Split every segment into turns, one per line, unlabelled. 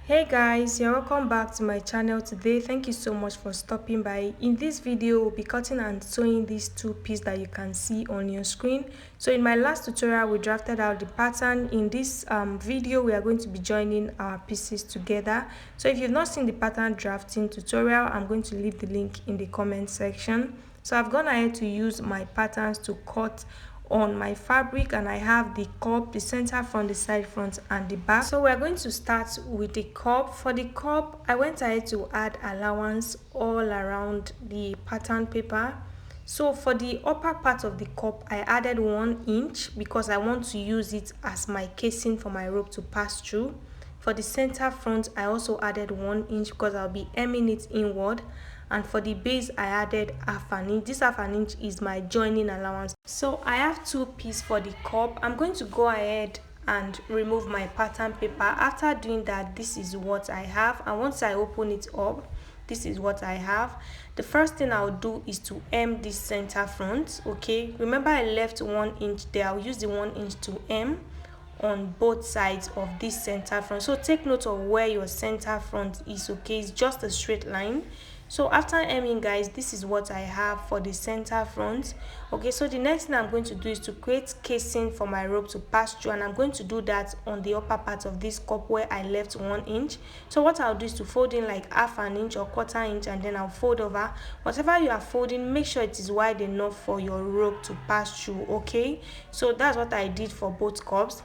Hey guys, you're welcome back to my channel today. Thank you so much for stopping by. In this video, we'll be cutting and sewing these two pieces that you can see on your screen. So in my last tutorial, we drafted out the pattern. In this video, we are going to be joining our pieces together. So if you've not seen the pattern drafting tutorial, I'm going to leave the link in the comment section. So I've gone ahead to use my patterns to cut on my fabric, and I have the cup, the center front, the side front, and the back. So we're going to start with the cup. For the cup, I went ahead to add allowance all around the pattern paper. So for the upper part of the cup, I added 1 inch because I want to use it as my casing for my rope to pass through. For the center front, I also added 1 inch because I'll be hemming it inward. And for the base, I added half an inch. This half an inch is my joining allowance. So I have 2 pieces for the cup. I'm going to go ahead and remove my pattern paper. After doing that, this is what I have, and once I open it up, this is what I have. The first thing I'll do is to hem this center front. Okay, remember I left 1 inch there. I'll use the 1 inch to hem on both sides of this center front. So take note of where your center front is. Okay, it's just a straight line. So after hemming, guys, this is what I have for the center front. Okay, so the next thing I'm going to do is to create casing for my rope to pass through, and I'm going to do that on the upper part of this cup where I left 1 inch. So what I'll do is to fold in like half an inch or quarter inch, and then I'll fold over. Whatever you are folding, make sure it is wide enough for your rope to pass through. Okay, so that's what I did for both cups.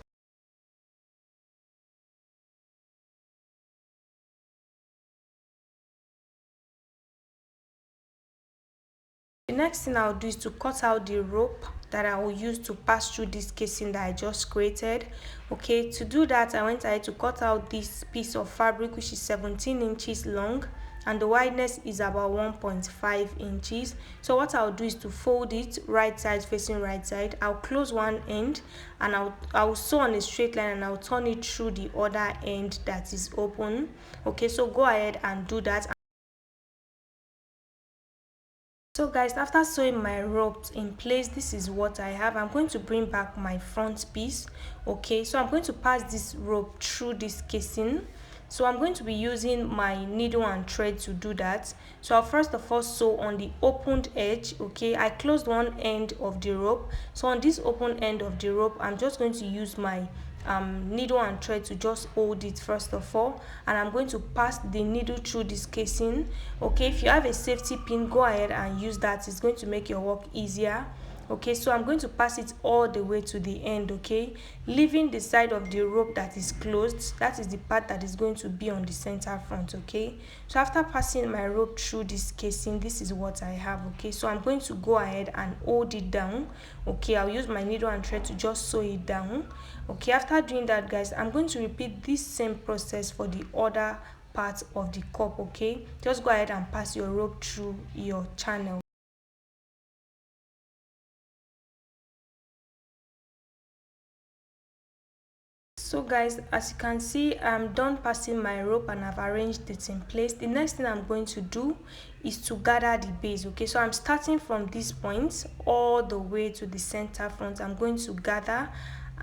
The next thing I'll do is to cut out the rope that I will use to pass through this casing that I just created. Okay, to do that, I went ahead to cut out this piece of fabric, which is 17 inches long, and the wideness is about 1.5 inches. So what I'll do is to fold it right side facing right side. I'll close one end, and I'll sew on a straight line, and I'll turn it through the other end that is open. Okay, so go ahead and do that. So guys, after sewing my ropes in place, this is what I have. I'm going to bring back my front piece. Okay, so I'm going to pass this rope through this casing. So I'm going to be using my needle and thread to do that. So I'll first of all sew on the opened edge. Okay, I closed one end of the rope. So on this open end of the rope, I'm just going to use my needle and thread to just hold it first of all, and I'm going to pass the needle through this casing. Okay, if you have a safety pin, go ahead and use that. It's going to make your work easier. Okay, so I'm going to pass it all the way to the end. Okay, leaving the side of the rope that is closed. That is the part that is going to be on the center front. Okay, so after passing my rope through this casing, this is what I have. Okay, so I'm going to go ahead and hold it down. Okay, I'll use my needle and thread to just sew it down. Okay, after doing that, guys, I'm going to repeat this same process for the other part of the cup. Okay, just go ahead and pass your rope through your channel. So guys, as you can see, I'm done passing my rope and I've arranged it in place. The next thing I'm going to do is to gather the base. Okay, so I'm starting from this point all the way to the center front. I'm going to gather,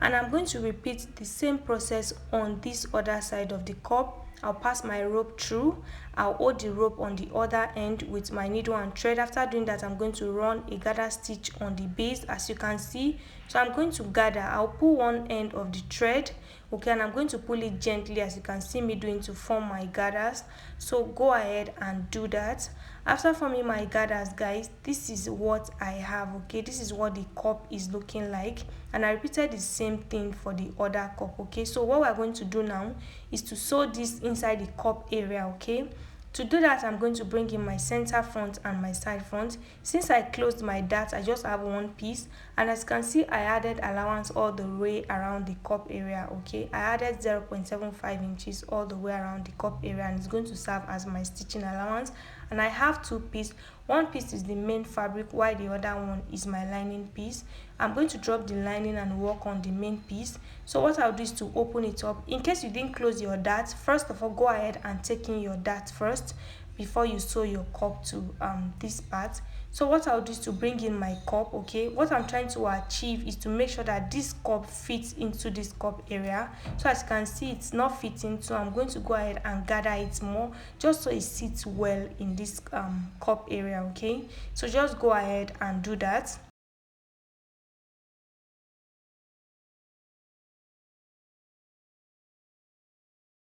and I'm going to repeat the same process on this other side of the cup. I'll pass my rope through. I'll hold the rope on the other end with my needle and thread. After doing that, I'm going to run a gather stitch on the base, as you can see. So I'm going to gather. I'll pull one end of the thread. Okay, and I'm going to pull it gently, as you can see me doing, to form my gathers. So go ahead and do that. After forming my gathers, guys, this is what I have. Okay, this is what the cup is looking like, and I repeated the same thing for the other cup. Okay, so what we're going to do now is to sew this inside the cup area. Okay, to do that, I'm going to bring in my center front and my side front. Since I closed my dart, I just have one piece, and as you can see, I added allowance all the way around the cup area. Okay, I added 0.75 inches all the way around the cup area, and it's going to serve as my stitching allowance. and I have two pieces. One piece is the main fabric while the other one is my lining piece. I'm going to drop the lining and work on the main piece. So what I'll do is to open it up. In case you didn't close your dart, first of all go ahead and take in your dart first before you sew your cup to this part. So what I'll do is to bring in my cup. Okay, what I'm trying to achieve is to make sure that this cup fits into this cup area. So as you can see, it's not fitting, so I'm going to go ahead and gather it more just so it sits well in this cup area. Okay, so just go ahead and do that.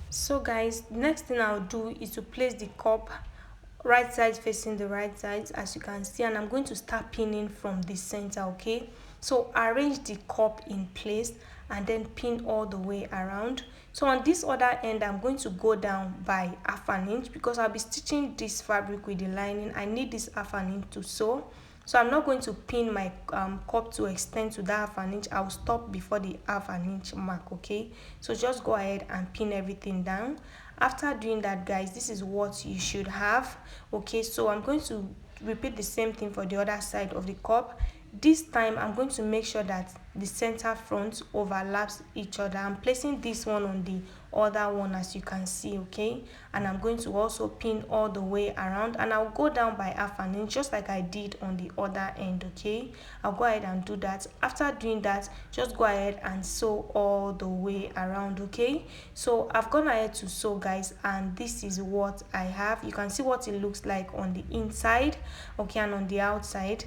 So guys, next thing I'll do is to place the cup right side facing the right side, as you can see, and I'm going to start pinning from the center. Okay, so arrange the cup in place and then pin all the way around. So on this other end, I'm going to go down by half an inch because I'll be stitching this fabric with the lining. I need this half an inch to sew, so I'm not going to pin my cup to extend to that half an inch. I'll stop before the half an inch mark. Okay, so just go ahead and pin everything down. After doing that, guys, this is what you should have. Okay, so I'm going to repeat the same thing for the other side of the cup. This time I'm going to make sure that the center front overlaps each other. I'm placing this one on the other one, as you can see. Okay, and I'm going to also pin all the way around, and I'll go down by half an inch just like I did on the other end. Okay, I'll go ahead and do that. After doing that, just go ahead and sew all the way around. Okay, so I've gone ahead to sew, guys, and this is what I have. You can see what it looks like on the inside, okay, and on the outside.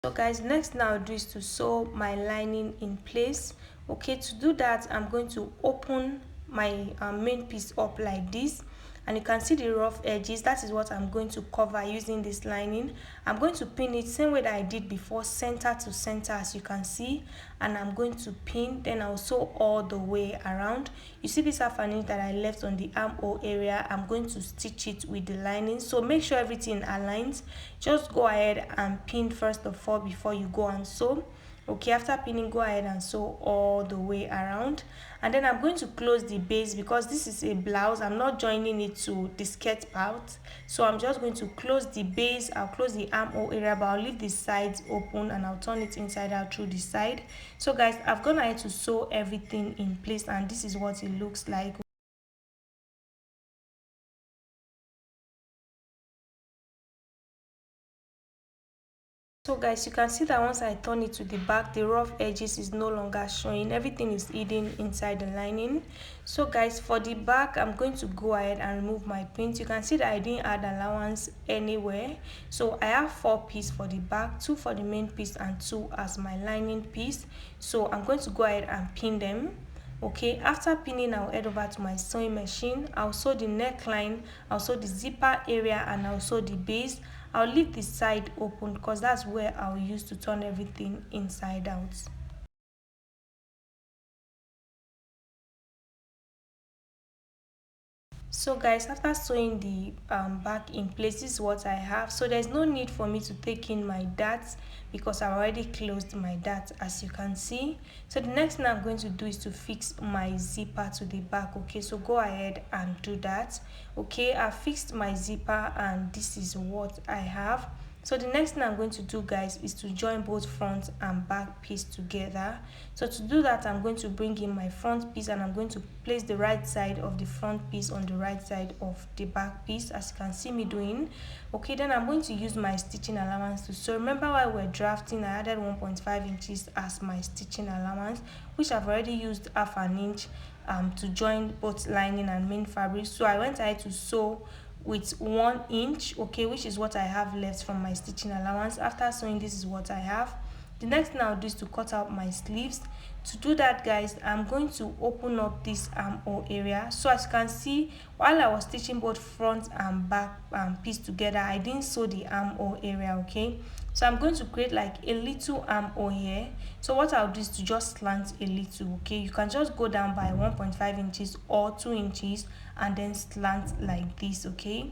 So guys, next now I'll do is to sew my lining in place. Okay, to do that, I'm going to open my main piece up like this, and you can see the rough edges. That is what I'm going to cover using this lining. I'm going to pin it same way that I did before, center to center, as you can see, and I'm going to pin, then I'll sew all the way around. You see this half an inch that I left on the armhole area, I'm going to stitch it with the lining. So make sure everything aligns. Just go ahead and pin first of all before you go and sew. Okay, after pinning, go ahead and sew all the way around, and then I'm going to close the base because this is a blouse. I'm not joining it to the skirt part, so I'm just going to close the base. I'll close the armhole area, but I'll leave the sides open and I'll turn it inside out through the side. So guys, I've gone ahead to sew everything in place, and this is what it looks like. So guys, you can see that once I turn it to the back, the rough edges is no longer showing. Everything is hidden inside the lining. So guys, for the back, I'm going to go ahead and remove my pins. You can see that I didn't add allowance anywhere. So I have 4 pieces for the back, 2 for the main piece and 2 as my lining piece. So I'm going to go ahead and pin them. Okay, after pinning, I'll head over to my sewing machine. I'll sew the neckline, I'll sew the zipper area, and I'll sew the base. I'll leave the side open because that's where I'll use to turn everything inside out. So guys, after sewing the back in place, this is what I have. So there's no need for me to take in my darts because I already closed my dart, as you can see. So the next thing I'm going to do is to fix my zipper to the back. Okay, so go ahead and do that. Okay, I fixed my zipper and this is what I have. So the next thing I'm going to do, guys, is to join both front and back piece together. So to do that, I'm going to bring in my front piece and I'm going to place the right side of the front piece on the right side of the back piece, as you can see me doing. Okay, then I'm going to use my stitching allowance to sew. Remember, while we're drafting, I added 1.5 inches as my stitching allowance, which I've already used half an inch to join both lining and main fabric. So I went ahead to sew with 1 inch, okay, which is what I have left from my stitching allowance. After sewing, this is what I have. The next thing I'll do is to cut out my sleeves. To do that, guys, I'm going to open up this armhole area. So as you can see, while I was stitching both front and back piece together, I didn't sew the armhole area. Okay, so I'm going to create like a little armhole here. So what I'll do is to just slant a little. Okay, you can just go down by 1.5 inches or 2 inches and then slant like this. Okay,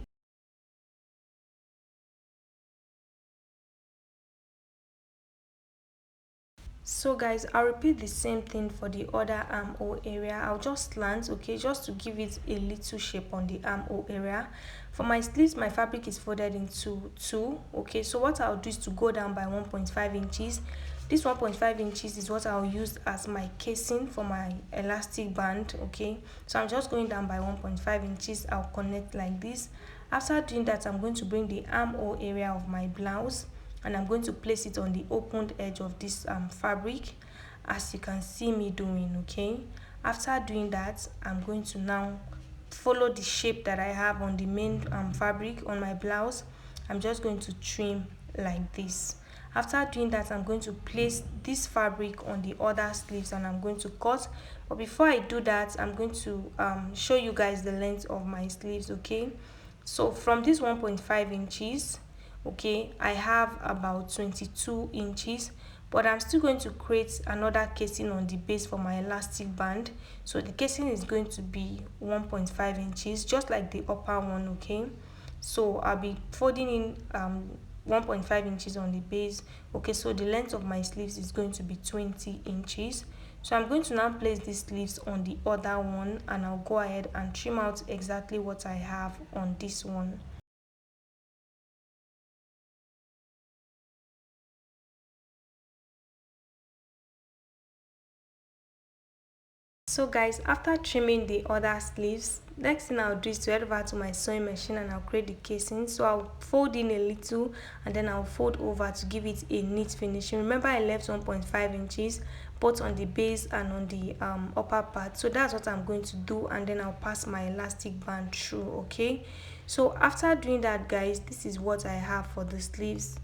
So guys, I'll repeat the same thing for the other armhole area. I'll just slant, okay, just to give it a little shape on the armhole area. For my sleeves, my fabric is folded into two, okay. So what I'll do is to go down by 1.5 inches. This 1.5 inches is what I'll use as my casing for my elastic band, okay. So I'm just going down by 1.5 inches. I'll connect like this. After doing that, I'm going to bring the armhole area of my blouse and I'm going to place it on the opened edge of this fabric, as you can see me doing, okay. After doing that, I'm going to now follow the shape that I have on the main fabric on my blouse. I'm just going to trim like this. After doing that, I'm going to place this fabric on the other sleeves and I'm going to cut. But before I do that, I'm going to show you guys the length of my sleeves, okay. So from this 1.5 inches, okay, I have about 22 inches, but I'm still going to create another casing on the base for my elastic band. So the casing is going to be 1.5 inches, just like the upper one, okay. So I'll be folding in 1.5 inches on the base, okay. So the length of my sleeves is going to be 20 inches. So I'm going to now place these sleeves on the other one and I'll go ahead and trim out exactly what I have on this one. So guys, after trimming the other sleeves, next thing I'll do is to head over to my sewing machine and I'll create the casing. So I'll fold in a little and then I'll fold over to give it a neat finishing. Remember, I left 1.5 inches both on the base and on the upper part. So that's what I'm going to do, and then I'll pass my elastic band through, okay. So after doing that, guys, this is what I have for the sleeves.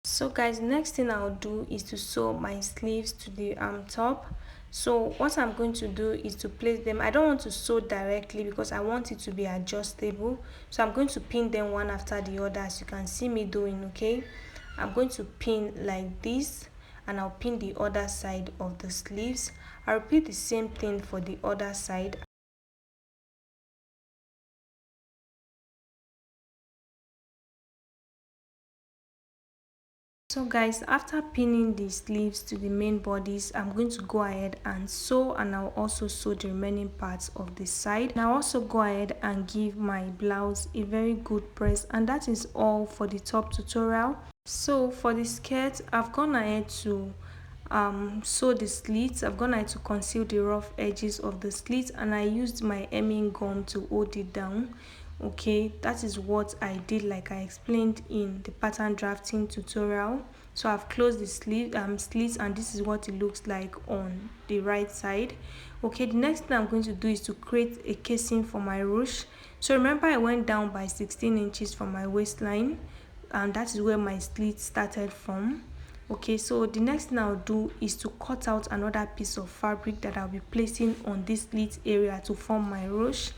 So guys, next thing I'll do is to sew my sleeves to the top. So what I'm going to do is to place them. I don't want to sew directly because I want it to be adjustable. So I'm going to pin them one after the other, as you can see me doing, okay. I'm going to pin like this and I'll pin the other side of the sleeves. I'll repeat the same thing for the other side. So guys, after pinning the sleeves to the main bodies, I'm going to go ahead and sew, and I'll also sew the remaining parts of the side. And I'll also go ahead and give my blouse a very good press, and that is all for the top tutorial. So for the skirt, I've gone ahead to sew the slits. I've gone ahead to conceal the rough edges of the slits, and I used my hemming gum to hold it down, okay. That is what I did, like I explained in the pattern drafting tutorial. So I've closed the slits and this is what it looks like on the right side, okay. The next thing I'm going to do is to create a casing for my ruche. So remember, I went down by 16 inches from my waistline, and that is where my slit started from, okay. So the next thing I'll do is to cut out another piece of fabric that I'll be placing on this slit area to form my ruche.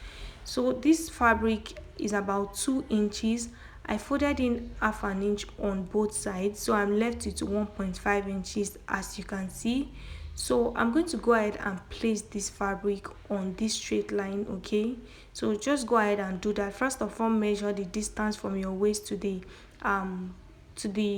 So this fabric is about 2 inches. I folded in half an inch on both sides, so I'm left with 1.5 inches, as you can see. So I'm going to go ahead and place this fabric on this straight line, okay. So just go ahead and do that. First of all, measure the distance from your waist to the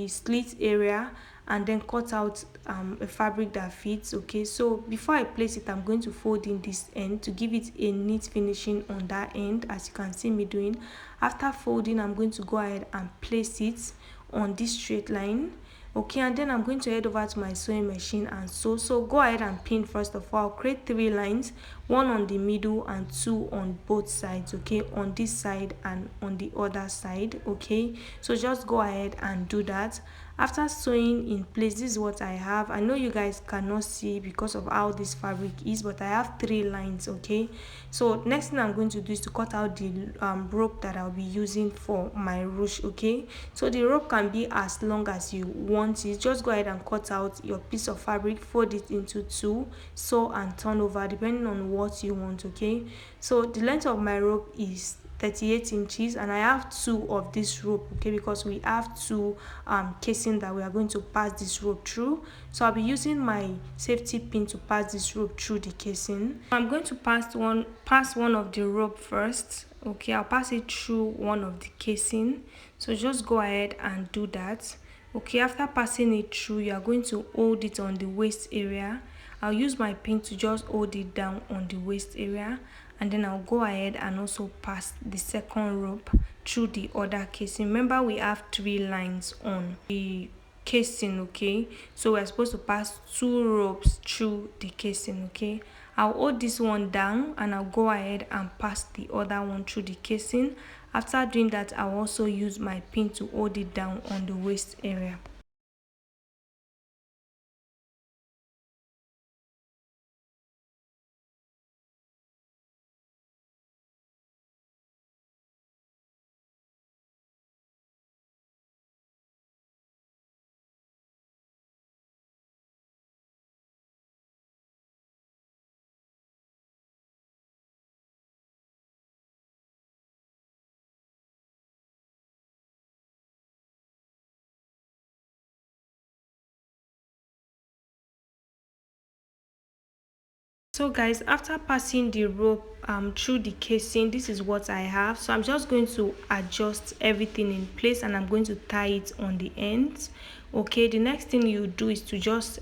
slit area, and then cut out a fabric that fits, okay. So before I place it, I'm going to fold in this end to give it a neat finishing on that end, as you can see me doing. After folding, I'm going to go ahead and place it on this straight line, okay, and then I'm going to head over to my sewing machine and sew. So go ahead and pin. First of all, I'll create 3 lines, one on the middle and 2 on both sides, okay, on this side and on the other side, okay. So just go ahead and do that. After sewing in place, this is what I have. I know you guys cannot see because of how this fabric is, but I have 3 lines, okay. So next thing I'm going to do is to cut out the rope that I'll be using for my ruche, okay. So the rope can be as long as you want it. Just go ahead and cut out your piece of fabric, fold it into 2, sew and turn over depending on what you want, okay. So the length of my rope is 38 inches and I have 2 of this rope, okay, because we have 2 casing that we are going to pass this rope through. So I'll be using my safety pin to pass this rope through the casing. I'm going to pass one of the rope first, okay. I'll pass it through one of the casing. So just go ahead and do that, Okay, after passing it through, you are going to hold it on the waist area. I'll use my pin to just hold it down on the waist area, and then I'll go ahead and also pass the second rope through the other casing. Remember, we have 3 lines on the casing, okay? So we're supposed to pass 2 ropes through the casing, okay? I'll hold this one down and I'll go ahead and pass the other one through the casing. After doing that, I'll also use my pin to hold it down on the waist area. So guys, after passing the rope through the casing, this is what I have. So I'm just going to adjust everything in place and I'm going to tie it on the ends. Okay, the next thing you do is to just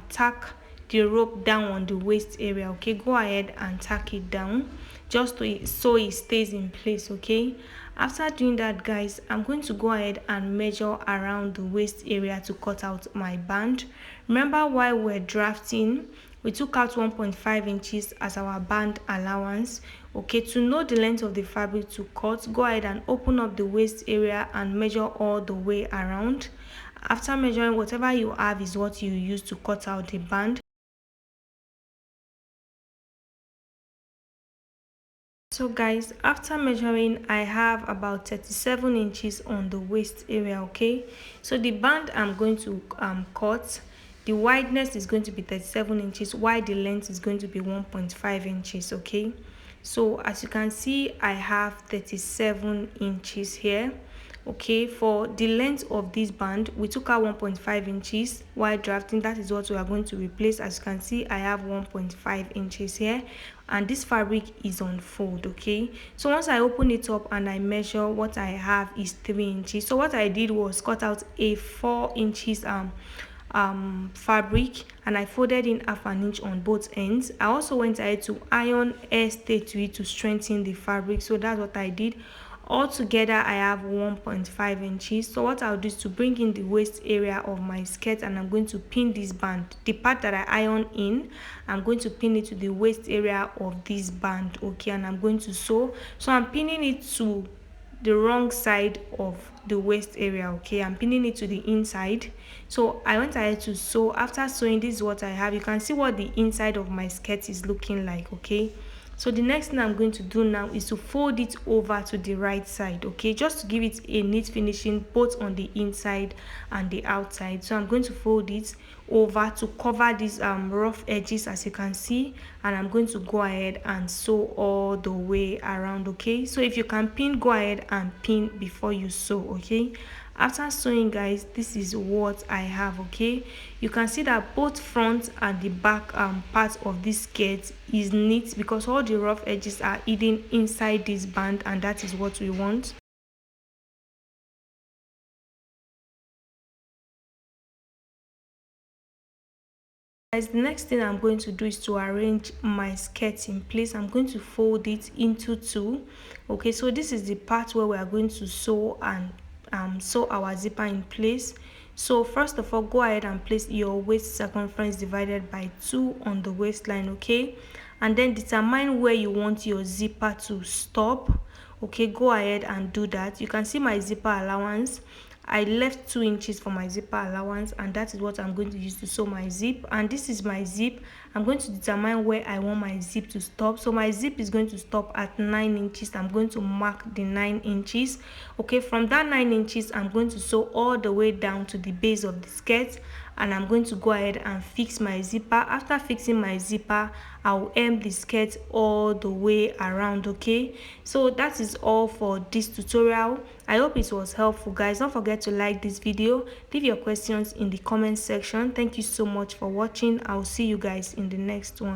tack the rope down on the waist area. Okay, go ahead and tack it down just so it stays in place. Okay, after doing that, guys, I'm going to go ahead and measure around the waist area to cut out my band. Remember, while we're drafting, we took out 1.5 inches as our band allowance. Okay, to know the length of the fabric to cut, go ahead and open up the waist area and measure all the way around. After measuring, whatever you have is what you use to cut out the band. So guys, after measuring, I have about 37 inches on the waist area. Okay, so the band I'm going to cut, the wideness is going to be 37 inches while the length is going to be 1.5 inches. Okay, so as you can see, I have 37 inches here. Okay, for the length of this band, we took out 1.5 inches while drafting. That is what we are going to replace. As you can see, I have 1.5 inches here, and this fabric is on fold. Okay, so once I open it up and I measure, what I have is 3 inches. So what I did was cut out a 4 inches fabric and I folded in half an inch on both ends. I also went ahead to iron air stay to it to strengthen the fabric. So that's what I did. Altogether, I have 1.5 inches. So what I'll do is to bring in the waist area of my skirt and I'm going to pin this band. The part that I iron in, I'm going to pin it to the waist area of this band. Okay, and I'm going to sew. So I'm pinning it to the wrong side of the waist area. Okay, I'm pinning it to the inside. So I went ahead to sew. After sewing, this is what I have. You can see what the inside of my skirt is looking like. Okay, so the next thing I'm going to do now is to fold it over to the right side. Okay, just to give it a neat finishing both on the inside and the outside. So I'm going to fold it over to cover these rough edges, as you can see, and I'm going to go ahead and sew all the way around. Okay, so if you can pin, go ahead and pin before you sew. Okay, after sewing, guys, this is what I have. Okay, you can see that both front and the back part of this skirt is neat because all the rough edges are hidden inside this band, and that is what we want. Guys, the next thing I'm going to do is to arrange my skirt in place. I'm going to fold it into two. Okay, so this is the part where we are going to sew and sew our zipper in place. So first of all, go ahead and place your waist circumference divided by 2 on the waistline. Okay, and then determine where you want your zipper to stop. Okay, go ahead and do that. You can see my zipper allowance. I left 2 inches for my zipper allowance, and that is what I'm going to use to sew my zip. And this is my zip. I'm going to determine where I want my zip to stop. So my zip is going to stop at 9 inches. I'm going to mark the 9 inches. Okay, from that 9 inches, I'm going to sew all the way down to the base of the skirt, and I'm going to go ahead and fix my zipper. After fixing my zipper, I'll hem the skirt all the way around. Okay, so that is all for this tutorial. I hope it was helpful, guys. Don't forget to like this video, leave your questions in the comment section. Thank you so much for watching. I'll see you guys in the next one.